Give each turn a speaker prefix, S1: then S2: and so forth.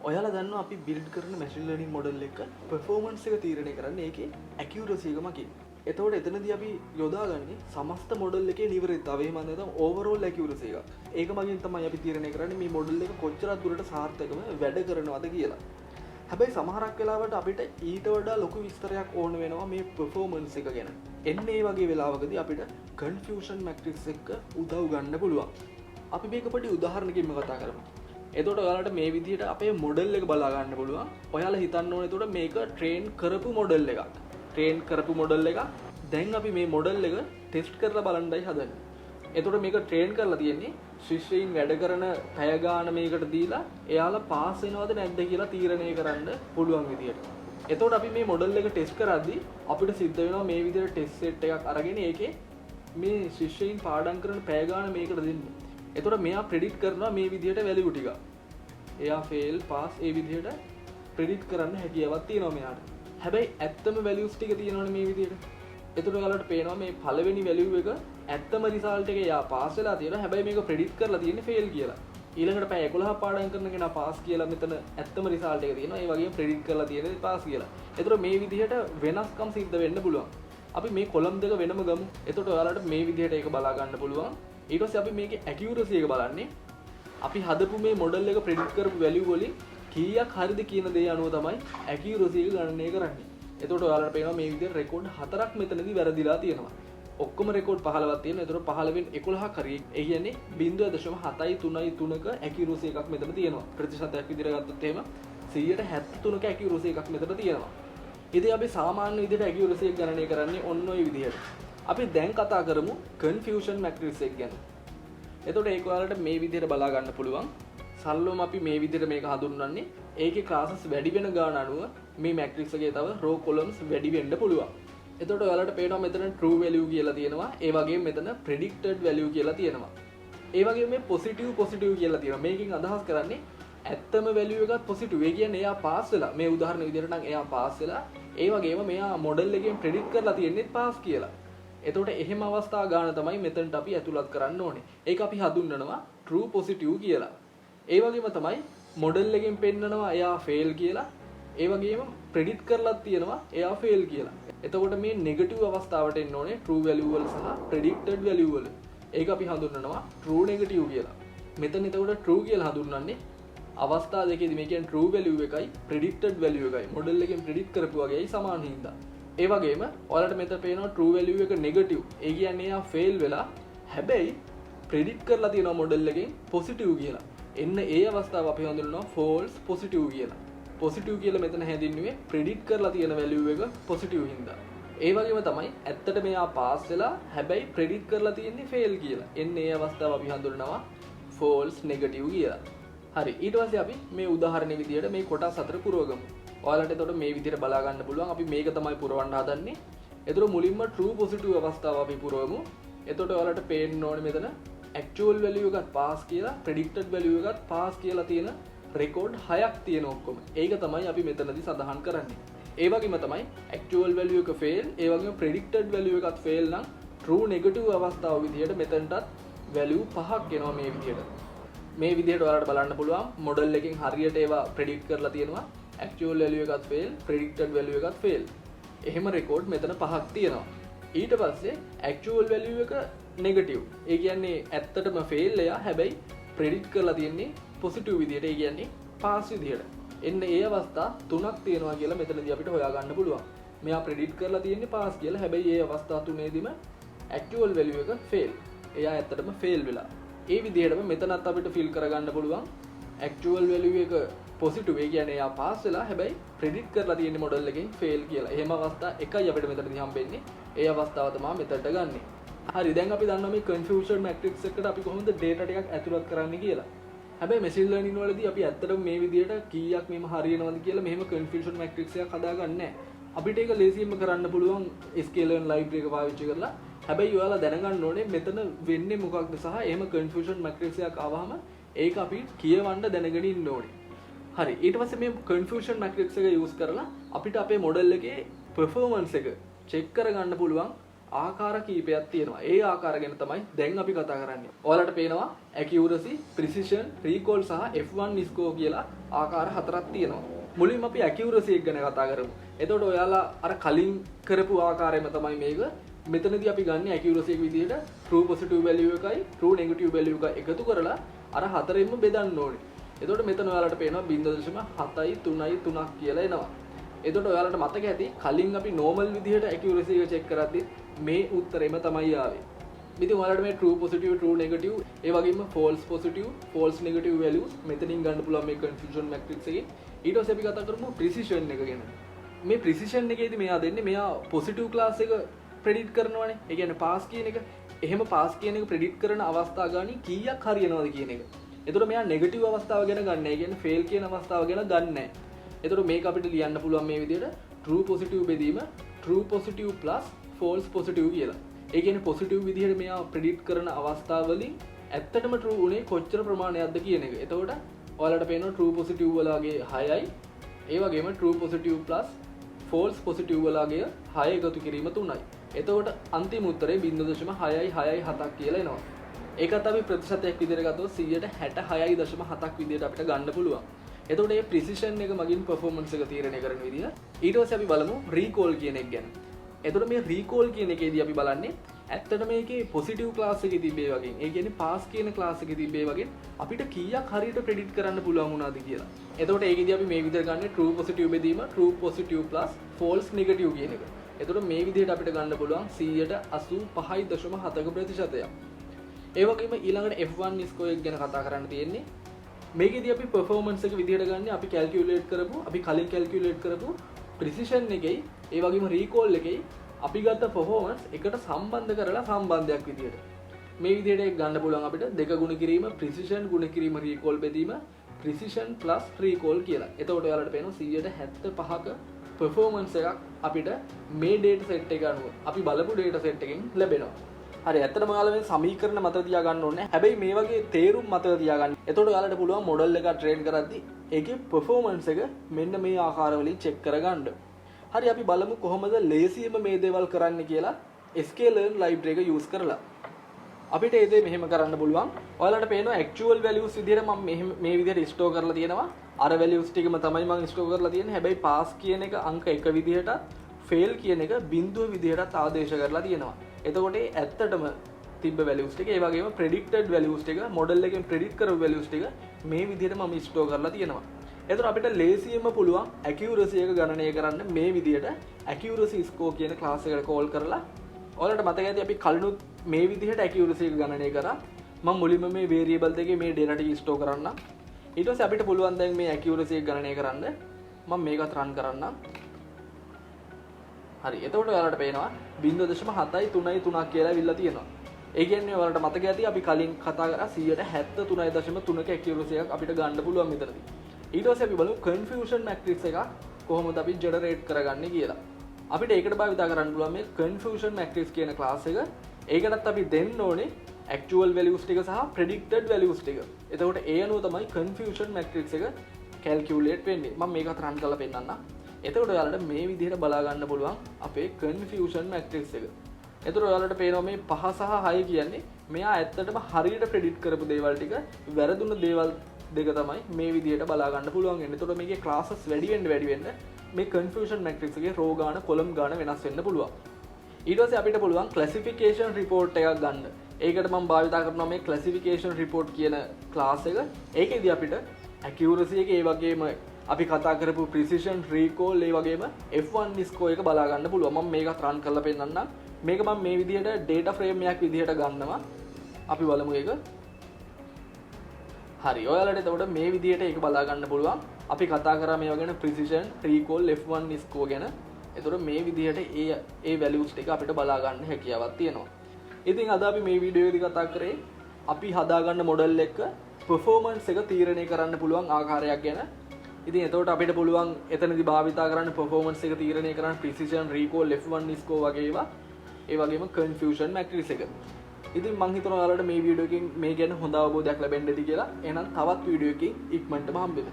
S1: ඔයාලා දන්නවා අපි බිල්ඩ් කරන මැෂින් ලර්නින් මොඩල් එක පර්ෆෝමන්ස් එක තීරණය කරන්නේ ඒකේ ඇකියුරසි එක මගින්. එතකොට එතනදී අපි යොදාගන්නේ සමස්ත මොඩල් එකේ නිවැරදිතාවය. එහෙම නැත්නම් ඕවරෝල් ඇකියුරසි එක. ඒක මගින් තමයි අපි තීරණය කරන්නේ මේ මොඩල් එක කොච්චර දුරට සාර්ථකව වැඩ කරනවද කියලා. හැබැයි සමහරක් වෙලාවට අපිට ඊට වඩා ලොකු විස්තරයක් ඕන වෙනවා මේ පර්ෆෝමන්ස් එක ගැන. එන්න ඒ වගේ වෙලාවකදී අපිට කන්ෆියුෂන් මැට්‍රික්ස් එක උදව් ගන්න පුළුවන්. අපි මේක පොඩි උදාහරණකින්ම කතා කරමු. එතකොට ඔයාලට මේ විදිහට අපේ මොඩල් එක බලා ගන්න පුළුවන්. ඔයාලා හිතන්න ඕනේ එතකොට මේක ට්‍රේන් කරපු මොඩල් එකක්. ට්‍රේන් කරපු මොඩල් එකක්. දැන් අපි මේ මොඩල් එක ටෙස්ට් කරලා බලන්නයි හදන්නේ. එතකොට මේක ට්‍රේන් කරලා තියෙන්නේ ශිෂ්‍යයින් වැඩ කරන පැය ගාන මේකට දීලා එයාලා පාස් වෙනවද නැද්ද කියලා තීරණය කරන්න පුළුවන් විදියට. එතකොට අපි මේ මොඩල් එක ටෙස්ට් කරද්දී අපිට සිද්ධ වෙනවා මේ විදිහට ටෙස්ට් සෙට් එකක් අරගෙන ඒකේ මේ ශිෂ්‍යයින් පාඩම් කරන පැය ගාන මේකට දෙන්න. එතකොට මෙයා ප්‍රෙඩික්ට් කරනවා මේ විදිහට වැලියු ටික. එයා ෆේල් පාස් ඒ විදිහට ප්‍රෙඩික්ට් කරන්න හැකියාවක් තියෙනවා මෙයාට. හැබැයි ඇත්තම වැලියුස් ටික තියෙනවනේ මේ විදිහට. එතකොට ඔයාලට පේනවා මේ පළවෙනි වැලියු එක ඇත්තම රිසල්ට් එක එයා පාස් වෙලා තියෙනවා. හැබැයි මේක ප්‍රෙඩික්ට් කරලා තියෙන්නේ ෆේල් කියලා. ඊළඟට පැය 11 පාඩම් කරන කෙනා පාස් කියලා මෙතන ඇත්තම රිසල්ට් එක තියෙනවා. ඒ වගේම ප්‍රෙඩික්ට් කරලා තියෙන්නේ පාස් කියලා. එතකොට මේ විදිහට වෙනස්කම් සිද්ධ වෙන්න පුළුවන්. අපි මේ කොලම් දෙක වෙනම ගමු. එතකොට ඔයාලට මේ විදිහට ඒක බලා ගන්න පුළුවන්. ඊට පස්සේ අපි මේකේ ඇකියුරසි එක බලන්නේ. අපි හදපු මේ මොඩල් එක ප්‍රෙඩික්ට් කරපු වැලියු වලින් කීයක් හරිද කියන දේ අනුව තමයි ඇකියුරසි එක ගණනය කරන්නේ. එතකොට ඔයාලට පේනවා මේ විදිහට රෙකෝඩ් 4ක් මෙතනදී වැරදිලා තියෙනවා. ඔක්කොම රෙකෝඩ් 15ක් තියෙනවා. එතකොට 15 වෙන් 11ක් හරි. ඒ කියන්නේ 0.733ක ඇකියුරසි එකක් මෙතන තියෙනවා. ප්‍රතිශතයක් විදිහට ගත්තොත් එහෙම 173ක ඇකියුරසි එකක් මෙතන තියෙනවා. ඉතින් අපි සාමාන්‍ය විදිහට ඇකියුරසි එක ගණනය කරන්නේ ඔන්න ඔය විදිහට. අපි දැන් කතා කරමු කන්ෆියුෂන් මැට්‍රික්ස් එක ගැන. එතකොට ඒක ඔයාලට මේ විදිහට බලා ගන්න පුළුවන්. සරලවම අපි මේ විදිහට මේක හඳුන්වන්නේ ඒකේ ක්ලාසස් වැඩි වෙන ගාන අනුව මේ මැට්‍රික්ස් එකේ තව රෝ කොලම්ස් වැඩි වෙන්න පුළුවන්. එතකොට ඔයාලට පේනවා මෙතන true value කියලා තියෙනවා. ඒ වගේම මෙතන predicted value කියලා තියෙනවා. ඒ වගේම මේ positive කියලා තියෙනවා. මේකෙන් අදහස් කරන්නේ ඇත්තම value එකත් positive. ඒ කියන්නේ එයා පාස් වෙලා. මේ උදාහරණ විදිහට නම් එයා පාස් වෙලා. ඒ වගේම මෙයා මොඩල් එකෙන් predict කරලා තියෙන්නේ පාස් කියලා. එතකොට එහෙම අවස්ථා ගාන තමයි මෙතනට අපි ඇතුළත් කරන්න ඕනේ. ඒක අපි හඳුන්වනවා true positive කියලා. ඒ වගේම තමයි මොඩල් එකෙන් පෙන්නනවා එයා fail කියලා. ඒ වගේම predict කරලා තියෙනවා එයා fail කියලා. එතකොට මේ negative අවස්ථාවට එන්න ඕනේ true value වල සහ predicted value වල. ඒක අපි හඳුන්වනවා true negative කියලා. මෙතන එතකොට true කියලා හඳුන්වන්නේ අවස්ථා දෙකේදී මේ කියන්නේ true value එකයි predicted value එකයි මොඩල් එකෙන් predict කරපු වගේයි සමාන හින්දා. ඒ වගේම ඔයාලට මෙතන පේනවා true value එක negative. ඒ කියන්නේ එයා fail වෙලා හැබැයි predict කරලා තියෙනවා මොඩල් එකෙන් positive කියලා. එන්න ඒ අවස්ථාව අපි හඳුන්වනවා false positive කියලා. positive කියලා මෙතන හැදින්නුවේ predict කරලා තියෙන value එක positive හින්දා. ඒ වගේම තමයි ඇත්තට මෙයා pass වෙලා හැබැයි predict කරලා තියෙන්නේ fail කියලා. එන්න ඒ අවස්ථාව අපි හඳුන්වනවා false negative කියලා. හරි ඊට පස්සේ අපි මේ උදාහරණ විදියට මේ කොටස් හතර පුරවගමු. ඔයාලට එතකොට මේ විදිහට බලා ගන්න පුළුවන් අපි මේක තමයි පුරවන්න හදන්නේ. එතකොට මුලින්ම true positive අවස්ථාව අපි පුරවමු. එතකොට ඔයාලට පේන්න ඕනේ මෙතන actual value එකත් pass කියලා predicted value එකත් pass කියලා තියෙන රෙකෝඩ් 6ක් තියෙන ඔක්කොම. ඒක තමයි අපි මෙතනදී සඳහන් කරන්නේ. ඒ වගේම තමයි actual value එක fail, ඒ වගේම predicted value එකත් fail නම් true negative අවස්ථාව විදිහට මෙතනටත් value 5ක් එනවා මේ විදිහට. මේ විදිහට ඔයාලට බලන්න පුළුවන් මොඩල් එකෙන් හරියට ඒවා predict කරලා තියෙනවා. actual value එකත් fail, predicted value එකත් fail. එහෙම රෙකෝඩ් මෙතන 5ක් තියෙනවා. ඊට පස්සේ actual value එක negative. ඒ කියන්නේ ඇත්තටම fail එයා හැබැයි predict කරලා තියෙන්නේ positive විදිහට. ඒ කියන්නේ pass විදිහට. එන්න ඒ අවස්ථා තුනක් තියෙනවා කියලා මෙතනදී අපිට හොයාගන්න පුළුවන්. මෙයා predict කරලා තියෙන්නේ pass කියලා. හැබැයි ඒ අවස්ථා තුනේදීම actual value එක fail. එයා ඇත්තටම fail වෙලා. ඒ විදිහටම මෙතනත් අපිට fill කරගන්න පුළුවන් actual value එක positive. ඒ කියන්නේ එයා pass වෙලා හැබැයි predict කරලා තියෙන්නේ model එකෙන් fail කියලා. එහෙම අවස්ථා එකයි අපිට මෙතනදී හම්බෙන්නේ. ඒ අවස්ථාව තමයි මෙතනට ගන්නෙ. හරි දැන් අපි දන්නවා මේ confusion matrix එකට අපි කොහොමද data ටිකක් ඇතුළත් කරන්නේ කියලා. හැබැයි machine learning වලදී අපි ඇත්තටම මේ විදිහට කීයක් මෙහෙම හරියනවද කියලා මෙහෙම confusion matrix එකක් හදාගන්නේ නැහැ. අපිට ඒක ලේසියෙන්ම කරන්න පුළුවන් sklearn library එක පාවිච්චි කරලා. හැබැයි ඔයාලා දැනගන්න ඕනේ මෙතන වෙන්නේ මොකක්ද සහ එහෙම confusion matrix එකක් ආවහම ඒක අපි කියවන්න දැනගෙන ඉන්න ඕනේ. හරි ඊට පස්සේ මේ confusion matrix එක use කරලා අපිට අපේ model එකේ performance එක check කරගන්න පුළුවන් ආකාර කීපයක් තියෙනවා. ඒ ආකාර ගැන තමයි දැන් අපි කතා කරන්නේ. ඔයාලට පේනවා accuracy, precision, recall සහ F1 score කියලා ආකාර හතරක් තියෙනවා. මුලින්ම අපි accuracy එක ගැන කතා කරමු. එතකොට ඔයාලා අර කලින් කරපු ආකාරයම තමයි මේක. මෙතනදී අපි ගන්න accuracy එක විදිහට true positive value එකයි true negative value එකයි එකතු කරලා අර හතරෙන්ම බෙදන්න ඕනේ. එතකොට මෙතන ඔයාලට පේනවා 0.733ක් කියලා එනවා. එතකොට ඔයාලට මතක ඇති කලින් අපි normal විදිහට accuracy එක check කරද්දි මේ උත්තරෙම තමයි ආවේ. ඉතින් ඔයාලට මේ true positive true negative ඒ වගේම false positive false negative values මෙතනින් ගන්න පුළුවන් මේ confusion matrix එකේ. ඊට පස්සේ අපි කතා කරමු precision එක ගැන. මේ precision එකේදී මෙයා දෙන්නේ මෙයා positive class එක predict කරනවානේ. ඒ කියන්නේ pass කියන එක. එහෙම pass කියන එක predict කරන අවස්ථා ගානේ කීයක් හරියනවද කියන එක. එතකොට මෙයා negative අවස්ථාව ගැන ගන්න නැහැ. ඒ කියන්නේ fail කියන අවස්ථාව ගැන ගන්න නැහැ. එතකොට මේක අපිට ලියන්න පුළුවන් මේ විදිහට true positive බෙදීම true positive plus false positive කියලා. ඒ කියන්නේ positive විදිහට මෙයා predict කරන අවස්ථාවලින් ඇත්තටම true උනේ කොච්චර ප්‍රමාණයක්ද කියන එක. එතකොට ඔයාලට පේනවා true positive වලගේ 6යි ඒ වගේම true positive plus false positive වලගේ 6 එකතු කිරීම 3යි. එතකොට අන්තිම උත්තරේ 0.667ක් කියලා එනවා. ඒකත් අපි ප්‍රතිශතයක් විදිහට ගත්තොත් 66.7ක් විදිහට අපිට ගන්න පුළුවන්. එතකොට මේ precision එක මගින් performance එක තීරණය කරන විදිහ. ඊට පස්සේ අපි බලමු recall කියන එක ගැන. එතකොට මේ recall කියන එකේදී අපි බලන්නේ ඇත්තට මේකේ positive class එකේ තිබේ වගේ. ඒ කියන්නේ pass කියන class එකේ තිබේ වගේ අපිට කීයක් හරියට predict කරන්න පුළුවන් වුණාද කියලා. එතකොට ඒකේදී අපි මේ විදිහට ගන්න true positive බෙදීම true positive plus false negative කියන එක. එතකොට මේ විදිහට අපිට ගන්න පුළුවන් 85.7% ප්‍රතිශතයක්. ඒ වගේම ඊළඟට F1 score එක ගැන කතා කරන්න තියෙන්නේ. මේකෙදී අපි performance එක විදිහට ගන්න අපි calculate කරපු අපි කලින් calculate කරපු precision එකයි ඒ වගේම recall එකයි අපි ගත්ත performance එකට සම්බන්ධ කරලා සම්බන්ධයක් විදිහට මේ විදිහට ගන්න පුළුවන් අපිට දෙක ගුණ කිරීම precision ගුණ කිරීම recall බෙදීම precision plus recall කියලා. එතකොට ඔයාලට පේනවා 175ක performance එකක් අපිට මේ data set එක අනුව අපි බලපු data set එකෙන් ලැබෙනවා. හරි ඇත්තටම ඔයාලා මේ සමීකරණ මතක තියාගන්න ඕනේ. හැබැයි මේ වගේ තේරුම් මතක තියාගන්න. එතකොට ඔයාලට පුළුවන් මොඩල් එක ට්‍රේන් කරද්දී ඒකේ performance එක මෙන්න මේ ආකාරවලින් check කරගන්න. හරි අපි බලමු කොහොමද ලේසියෙන්ම මේ දේවල් කරන්න කියලා sklearn library එක use කරලා. අපිට ඒ දේ මෙහෙම කරන්න පුළුවන්. ඔයාලට පේනවා actual values විදිහට මම මේ විදිහට store කරලා තියෙනවා. අර values ටිකම තමයි මම store කරලා තියෙන්නේ. හැබැයි pass කියන එක අංක 1 විදිහට fail කියන එක බිංදුව විදිහට ආදේශ කරලා තියෙනවා. එතකොට ඇත්තටම තිබ්බ values ටික ඒ වගේම predicted values ටික model එකෙන් predict කරපු values ටික මේ විදිහට මම store කරලා තියෙනවා. එතකොට අපිට ලේසියෙන්ම පුළුවන් accuracy එක ගණනය කරන්න මේ විදිහට accuracy score කියන class එකට call කරලා ඔයාලට මතක ඇති අපි කලිනුත් මේ විදිහට accuracy එක ගණනය කරා. මම මුලින්ම මේ variable දෙකේ මේ data ටික store කරන්න. ඊට පස්සේ අපිට පුළුවන් දැන් මේ accuracy එක ගණනය කරන්න. මම මේකත් run කරන්නම්. හරි එතකොට ඔයාලට පේනවා 0.733ක් කියලා විල්ලා තියෙනවා. ඒ කියන්නේ ඔයාලට මතක ඇති අපි කලින් කතා කරා 173.3ක accuracy එකක් අපිට ගන්න පුළුවන් මෙතනදී. ඊට පස්සේ අපි බලමු confusion matrix එකක් කොහොමද අපි generate කරගන්නේ කියලා. අපිට ඒකට භාවිත කරන්න පුළුවන් මේ confusion matrix කියන class එක. ඒකටත් අපි දෙන්න ඕනේ actual values ටික සහ predicted values ටික. එතකොට ඒ අනුව තමයි confusion matrix එක calculate වෙන්නේ. මම මේකත් run කරලා පෙන්නන්නම්. එතකොට ඔයාලට මේ විදිහට බලා ගන්න පුළුවන් අපේ confusion matrix එක. එතකොට ඔයාලට පේනවා මේ 5 සහ 6 කියන්නේ මෙයා ඇත්තටම හරියට predict කරපු දේවල් ටික වැරදුන දේවල් දෙක තමයි මේ විදිහට බලා ගන්න පුළුවන් වෙන්නේ. එතකොට මේකේ classes වැඩි වෙන්න මේ confusion matrix එකේ row ගාන column ගාන වෙනස් වෙන්න පුළුවන්. ඊට පස්සේ අපිට පුළුවන් classification report එකක් ගන්න. ඒකට මම භාවිත කරනවා මේ classification report කියන class එක. ඒකෙදී අපිට accuracy එක ඒ වගේම අපි කතා කරපු precision recall ඒ වගේම F1 score එක බලා ගන්න පුළුවන්. මම මේකත් run කරලා පෙන්නන්නම්. මේක මම මේ විදිහට data frame එකක් විදිහට ගන්නවා. අපි බලමු ඒක. හරි ඔයාලට එතකොට මේ විදිහට ඒක බලා ගන්න පුළුවන්. අපි කතා කරා මේ වගේ precision recall F1 score ගැන. එතකොට මේ විදිහට ඒ values ටික අපිට බලා ගන්න හැකියාවක් තියෙනවා. ඉතින් අද අපි මේ වීඩියෝ එකේදී කතා කරේ අපි හදාගන්න model එක performance එක තීරණය කරන්න පුළුවන් ආකාරයක් ගැන. ඉතින් එතකොට අපිට පුළුවන් එතනදී භාවිතා කරන්න performance එක තීරණය කරන්න precision recall F1 score වගේ ඒවා ඒ වගේම confusion matrix එක. ඉතින් මම හිතනවා ඔයාලට මේ වීඩියෝ එකෙන් මේ ගැන හොඳ අවබෝධයක් ලැබෙන්න ඇති කියලා. එහෙනම් තවත් වීඩියෝ එකකින් ඉක්මනටම හම්බෙමු.